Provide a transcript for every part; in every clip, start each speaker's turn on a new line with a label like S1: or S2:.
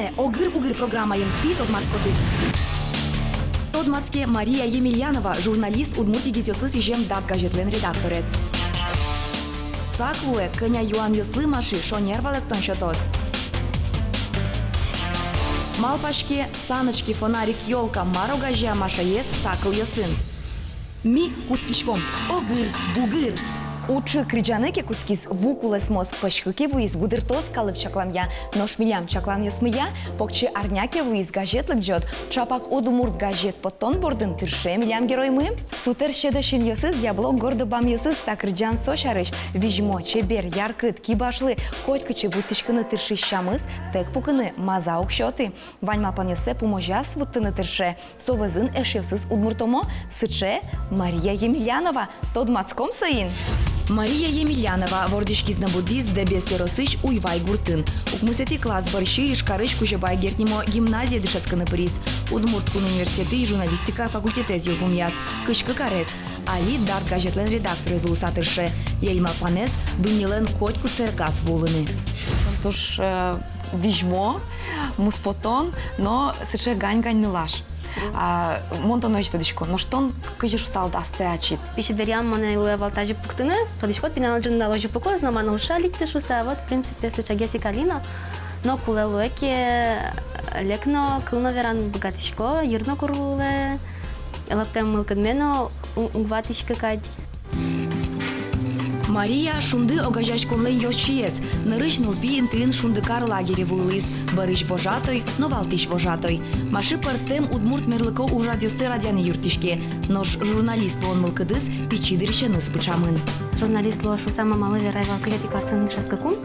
S1: туне огыр-бугыр программайын пи Тодмацкоды. Тодмацке Мария Емельянова, журналист Удмуртии гетёслы сижем дат газетлен редакторец. Саклуэ кыня Юан Йослы маши шонервалек тоншотоц. Малпашке саночки фонарик ёлка маро гажя маша ес такыл йосын. Ми кускишком огыр-бугыр. Учы крижанеке кускис вукулес мос пышкыки вуиз гудыртос калык чакламя, нош милям чаклан йосмыя, покчы арняке вуиз газетлык жот, чапак Удмурт газет потон бордын тырше милям герой мы. Сутер щедошин йосыз яблок гордо бам йосыз та крижан сошарыш, вижмо, чебер, яркыт, кибашлы, котькычы вутышкыны тырши щамыз, тек пукыны мазаук щоты. Вань малпан йосе поможа свуттыны тырше, совызын эшевсыз Удмуртомо, сыче Мария Емельянова, Тодмацком сайын. Мария Емельянова, вордишки знабудис, дебес еросыч уйвай гуртын. Укмысети класс борщи и шкарыч кужебай гертнимо гимназия дышацканы приз. Удмурткун университеты и журналистика факультете зилгумяс. Кышкы карес. Али дарт газетлен редактор из Лусатырше. Ельма панес дунилен котку церкас вулыны.
S2: Тож вижмо, муспотон, но сыче гань-гань нылаш. Монтоно ичто дишко, но штон кыжыр сал дасте ачит.
S3: Пищедарям мане луя валтажи пуктыны, подишкот пиналаджын наложи покозно, мана ушалик ты шуса, вот в принципе если чагеси калина, но куле луеке лекно кылно веран богатишко, юрно куруле, лаптем мылкадмено угватишка кать.
S1: Мария шунды огажач конлен йочиес. Нырыч нылпи интын шундыкар лагере вуйлыз. Барыч вожатой, но валтиш вожатой. Маши партем Удмурт мерлыко у радиосты радяны юртишке. Нош журналист лон мылкыдыс пичидырчаны спычамын.
S3: Журналист луа шуса мамалы верай валкаяти классын шаскакум.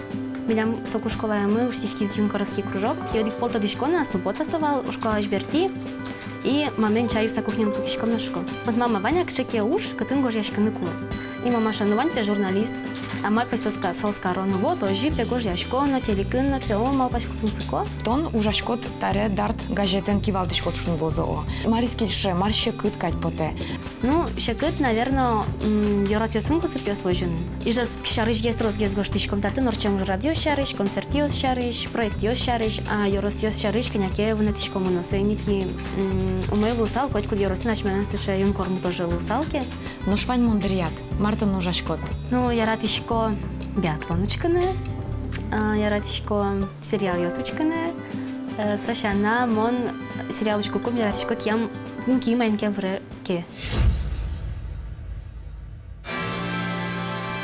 S3: Билям соку школа мы уштички из юнкоровский кружок. И одих полто дишкона, суббота совал, у школа жберти. И мамен чаю са кухням тукишком на шко. Вот мама Ваня кчеке уж, катын гож яшканы кулы. И мама шанувань пе журналист. А май пе солска рону вот, ожи пе гож яшко, но телекын, пе он мал пачку тумсыко.
S2: Тон ужашкот таре дарт газетен кивалтышкот шун лозо. Марис кильше, марще кыт кать поте.
S3: Ну, щекыт, наверное, йорат йосынку сыпьё свой жен. И же кшарыш есть розгез гоштышком таты, норчем радио шарыш, концерт йос шарыш, проект йос шарыш, а йорос йос шарыш, коняке вынатышком уносойники. Умей лусал, коть куд йоросы начменен сыше юнкорму тоже лусалки.
S2: Но швань мондрият, мартон ужашкот.
S3: Ну, яратышко биатлонучканы, яратышко сериал йосучканы, сошана мон сериалучку кум яратышко кем кимайнке вреке.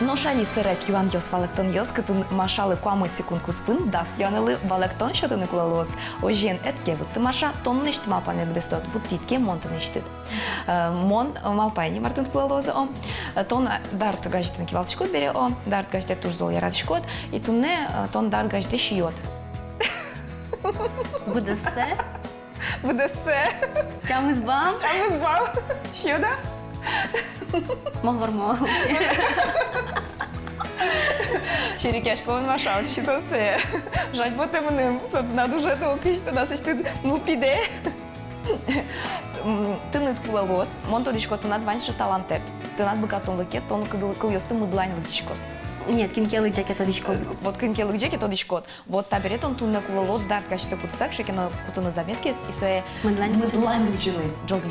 S1: Ношали серек Юан Йос валектон йос, кытын машалы куамы секундку спын, дас янылы валектон шотыны кулалос. Ожен этке вутты маша, тон нешт малпаме бдестот, вуттитке монтын нештит. Мон малпайни мартын кулалозы о. Тон дарт газетын кивалтышкот бере о, дарт газет туш зол яратышкот, и тунне тон дарт газете шиот.
S3: БДС?
S1: БДС.
S3: Тямызбам?
S1: Тямызбам. Шиода?
S3: Мовармо.
S1: Шерикяшковын машаут щитоце. Жать ботемыным, сотна дужето пишто нас ишты мулпиде. Тыныт кулалос, монто дишко тынат ваньшы талантет. Тынат быкатон лыкет, тон кыл йосты мыдлайн лыкишкот.
S3: Нет, кинкелы джекет одишко.
S1: Вот кинкелык джекет одишкот. Вот таберет он тунне кулалос дарт качты кутсак, шекена кутыны заметки, и сое мыдлайн лыкчыны. Джок.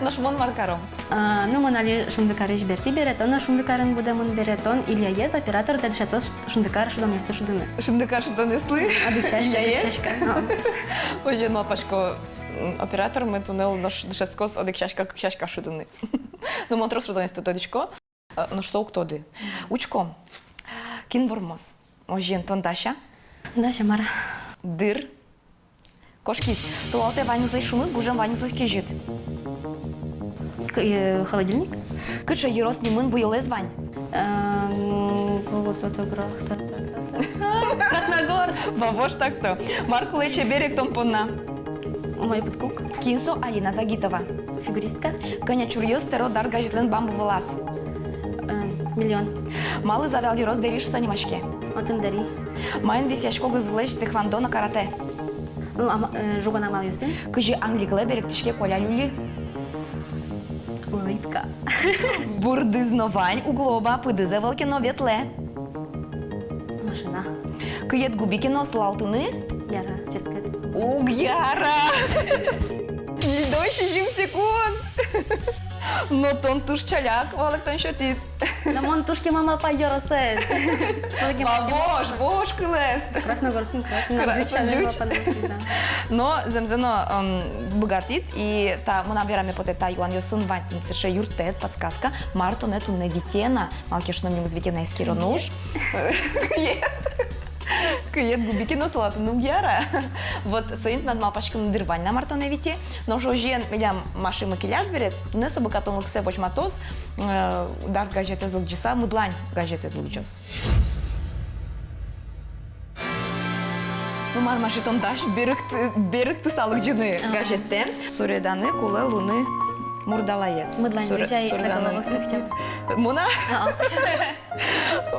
S1: Наш мон маркаром.
S3: Ну, монали шундыкарыш берти беретон, но шундыкарын будемон беретон, Илья ез оператор дедшатос шундыкар шудом есты шудыны.
S1: Шундыкар шудонеслы.
S3: Адычашка.
S1: Ожен малпашко оператор мы тунел наш дышескос одекшашка шудыны. Ну, монтрос шудонесты тодичко. Ну, что уктоды? Учком. Кин вормоз. Ожен тондаша.
S3: Даша Мара.
S1: Дыр. Кошкис. Туалте ваню злай шумы, бужем ваню злай кижит.
S3: Холодильник?
S1: Кыча ерос немын буйылез вань.
S3: Красногорск.
S1: Бавош так-то. Марку лече берег тон понна.
S3: Мой подкук.
S1: Кинсо Алина Загитова.
S3: Фигуристка.
S1: Коня чурьёс теро дар газетлен бамбу волас.
S3: Миллион.
S1: Малы завял ерос дериш санимашке.
S3: Отындари.
S1: Майын висяшко гызлеш тэхвондо на карате.
S3: Ну, жугана мал юсын.
S1: Кыжи англикле берег тишке коля люли.
S3: Улыбка.
S1: Бурдызновань углоба пыдызе волкино ветле.
S3: Машина.
S1: Кыет губикино слалтыны.
S3: Яра, честно сказать.
S2: Угяра! Не дольше 7 секунд! Но тон туш чаляк, валыктан шотит.
S3: Намон тушки мама пайоросес.
S2: Вош кылес.
S3: Красногорским красным.
S2: Но земзено богатит, и та мы набираем по этой юан йосын вантин, це юртет, подсказка. Марто нету не витена, малкешно мне звитена из киронуш. Киет губики но салату нугяра. Вот соинт над малпашком дырвань на марто не вите, но что жен меня маши макеляз берет, не собой катон лыксе боч матоз, дарт гаджет из лыкджиса, мудлань гаджет из лыкджос. Ну, мармаши тондаш берег ты салык джины гаджеттен, суреданы куле луны мурдалаес.
S3: Мудлань гаджай заголовок сыхтят.
S2: Муна?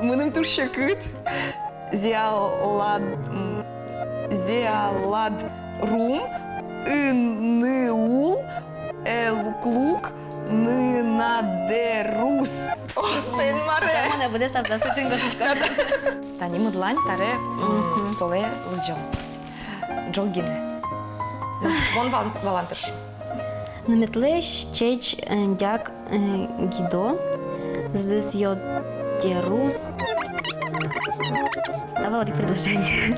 S2: Муным туршакыт. Зиалад рум, ныул, элклук, нынадерус. Остен маре.
S3: Камона буде савда, слушай, госочка.
S2: Тани мудлань таре соле лыджал. Джолгине. Вон валантерш.
S3: Наметлеш чеч дяк гидо, здесь йод терус. Давай вот предложение.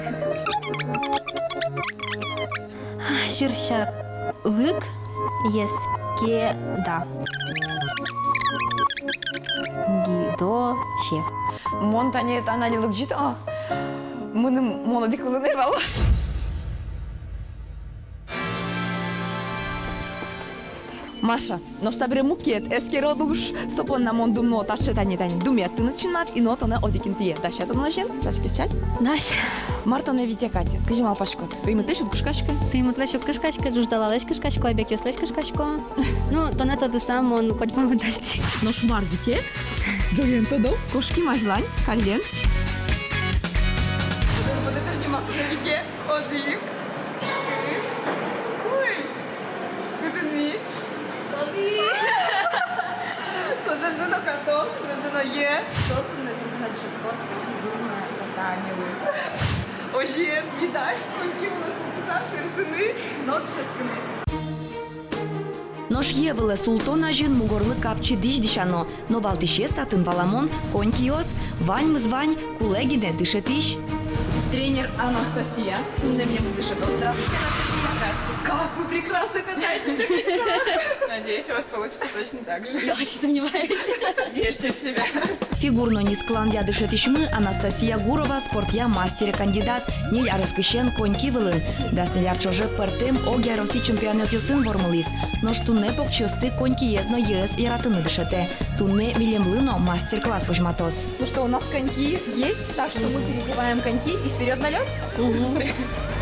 S3: Ширшалык ескеда. Гидо шеф.
S2: Монтане тана не лыкджит, а мыным молодик лызаневал. Маша, но что бре мукет, эскеродуш, сапон на мон думно, таше тани думет, ты начинат, и нот она одикинтие. Дальше это нажен, дальше кичать.
S3: Даш.
S2: Марта не видя Катя, кажи мал пашко. Ты ему тещу кышкашка?
S3: Ты ему тлещу кышкашка, жуждала кышкашку, обек ёслеш кышкашку. Ну, то на то сам, он хоть мало дашти.
S2: Но шмар дите? Джоген тодо? Кошки мажлань, кален. Подойди, Марта не видя, одик. Ой, это не. Земзено картон, земзено є. Що ти не земзено ческот, фігурна катаніли. Ожен, бідач, які у нас написав шертини, нот шескини.
S1: Nosh jevele sultona jin mugorlı kapçı diş dişano, no valdişes tatın valamon, konkios, vань звань, кулегине дышетиш.
S2: Тренер Анастасия. Ты мне дышит. Здравствуйте, Анастасия. Здравствуйте. Как вы прекрасно катаетесь.
S4: Надеюсь, у вас получится точно так же.
S3: Я очень сомневаюсь.
S4: Верьте в себя.
S1: Фигурно нисклан я дышетишмы Анастасия Гурова, спортя мастере кандидат, не ярыскышен коньки вылын. Даснеляр чоже пертем огя Росси чемпионат юсын вормылис. Но что не покчосты коньки езно ес и ратыны дышете. Туне вилемлыно мастер-класс вожматос.
S2: Ну что, у нас коньки есть, так что мы переодеваем коньки и вперед на лед.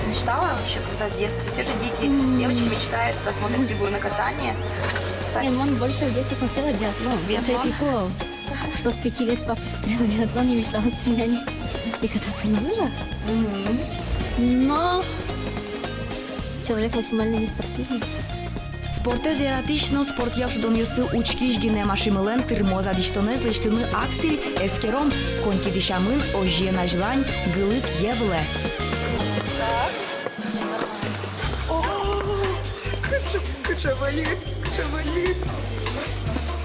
S5: Мечтала вообще, когда в детстве, все же дети, девочки мечтают посмотреть фигурное катание.
S3: Нет, он больше в детстве смотрела биатлон. Это прикол. Что с 5 лет с папой смотрела биатлон и мечтала о стрелянии и кататься на лыжах. Но человек максимально неспортивный.
S1: Спортез яратично спорт явшдон юсты учкиш гине машимылен тырмоза диштонез лештыны аксель эскером коньки дишамын ожена жлань гылыт евле.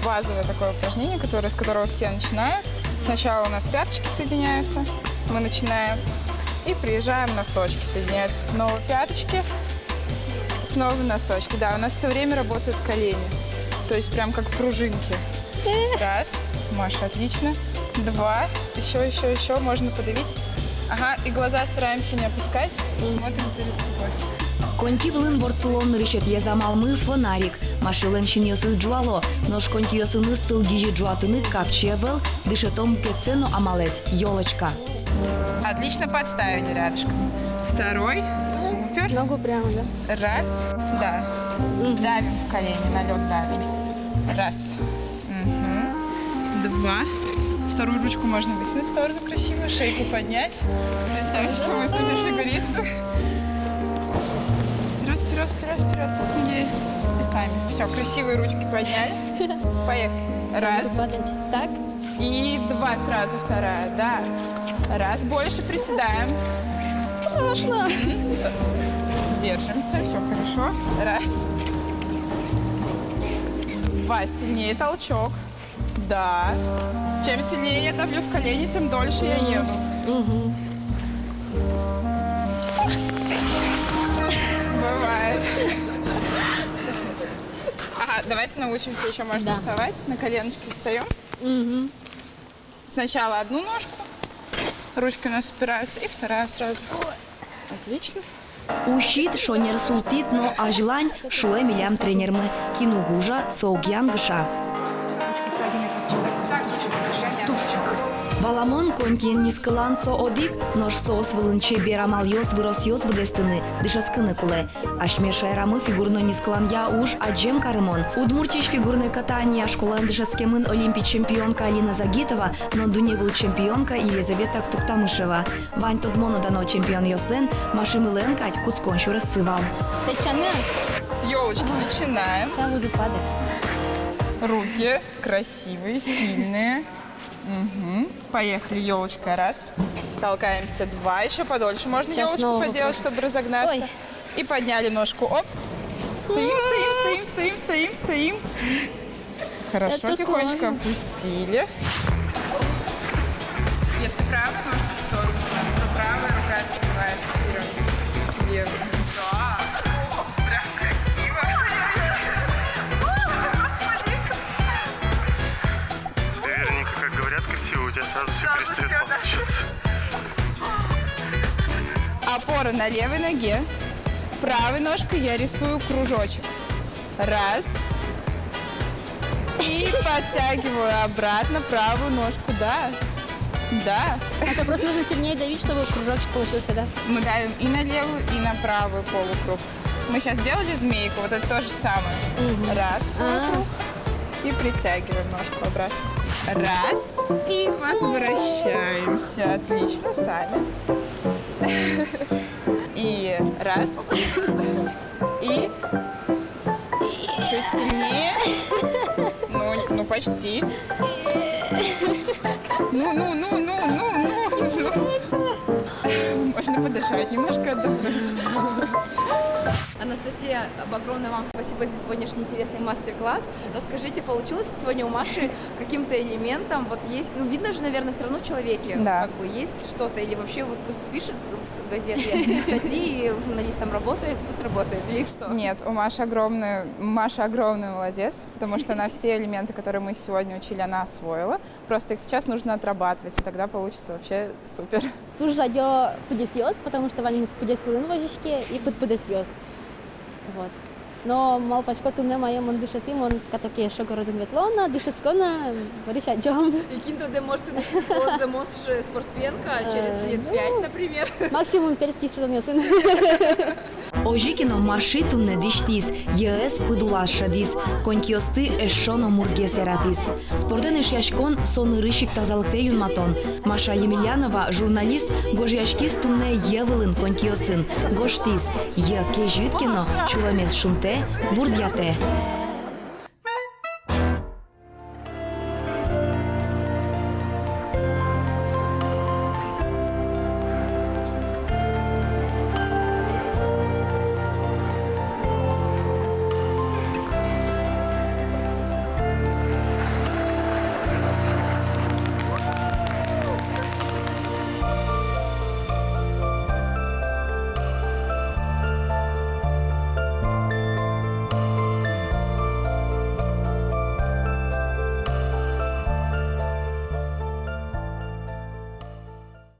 S4: Базовое такое упражнение, с которого все начинают. Сначала у нас пяточки соединяются, мы начинаем и приезжаем, носочки соединяются. Снова пяточки, снова носочки. Да, у нас все время работают колени, то есть прям как пружинки. Раз, Маша, отлично. Два, еще, можно подавить. Ага, и глаза стараемся не опускать, смотрим перед собой.
S1: Коньки влын бортлон речет езамалмы фонарик. Машилен шиньосыз джуало, нож коньки йосыныз тылгижи джуатыны капчевел, дышетом кетсено амалес, елочка.
S4: Отлично подставили рядышком. Второй, супер.
S3: Ногу прямо, да?
S4: Раз, да. Давим в колени, на лед давим. Раз. Два. Вторую ручку можно вытянуть в сторону красиво, шейку поднять. Представить, что мы суперфигуристы. Вперед, посмелее. И сами. Все, красивые ручки подняли. Поехали. Раз.
S3: Так.
S4: И два сразу, вторая, да. Раз, больше приседаем.
S3: пошло.
S4: Держимся, все хорошо. Раз. Два, сильнее толчок. Да. Чем сильнее я давлю в колени, тем дольше я еду. Бывает. Ага, давайте научимся еще, можно
S3: Да.
S4: вставать. На коленочки встаем. Сначала одну ножку. Ручки у нас упираются. И вторая сразу. Отлично.
S1: Ущит, шо не расултит, но ажлань, шуэ милям тренермы. Кинугужа, соугян гыша. Баламон конькин нискалан со одик, нож соос вылынче берамал йос вырос йос бдестыны, дышаскыны куле. Ашмеша рамы фигурно нискалан я уж аджем карымон. Удмуртич фигурное катание школан дышаскемын олимпий чемпионка Алина Загитова, но дуневыл чемпионка Елизавета Туктамышева. Вань Тодмону дано чемпион йослен, машимы ленкать куцкон щурас сывал.
S3: Течаны,
S4: С елочки начинаем.
S3: сейчас буду падать.
S4: Руки красивые, сильные. Мгм. Поехали, елочка, раз. Толкаемся, два. Еще подольше можно
S3: Сейчас
S4: елочку
S3: снова
S4: поделать, чтобы разогнаться.
S3: Ой.
S4: И подняли ножку, оп. Стоим, стоим, стоим, стоим, стоим, стоим. Хорошо,
S3: Это
S4: тихонечко
S3: сложно.
S4: опустили. Если правая ножка в сторону у нас, то правая рука закрывается вперед. Левая. Да. Прям красиво.
S6: Верненько, как говорят, красиво, у тебя сразу все перестает получаться.
S4: Опора на левой ноге. Правой ножкой я рисую кружочек. Раз. И подтягиваю обратно правую ножку. Да. Да.
S3: Это просто нужно сильнее давить, чтобы кружочек получился, да?
S4: Мы давим и на левую, и на правую полукруг. Мы сейчас сделали змейку, вот это то же самое. Раз, полукруг. И притягиваем ножку обратно. Раз. И возвращаемся. Отлично, сами. И раз. И чуть сильнее. Ну почти. Ну. Можно подышать, немножко отдохнуть.
S2: Анастасия, огромное вам спасибо за сегодняшний интересный мастер-класс. Расскажите, получилось сегодня у Маши каким-то элементом, вот есть, ну видно же, наверное, все равно в человеке,
S4: Да.
S2: как бы есть что-то, или вообще вот пусть пишет в газете статьи, журналистом работает, пусть работает, и что?
S4: Нет, Маша огромный молодец, потому что она все элементы, которые мы сегодня учили, она освоила. Просто их сейчас нужно отрабатывать, и тогда получится вообще супер.
S3: Туж радио подесьёс, потому что ванимус подесьвылын вожичке и подесьёс. Вот. Но малпачко тумне моем он дышатим, он катоке шокороден ветлона, дышецкона, варища джом.
S2: И кинто, де можете начать замосшая спортсменка через лет 5, например.
S3: Максимум сельский судомёсын.
S1: Ожикино машитун не диштис, ес пыдулас шадис, конькиосты эшоно мургесератис. Спорден эшяшкон сон рышик тазалыкте юнматон. Маша Емельянова, журналист, гожьяшкис тунне евылын конькиосын. Гоштис, е кежиткино, чуламес шумте, бурдьяте.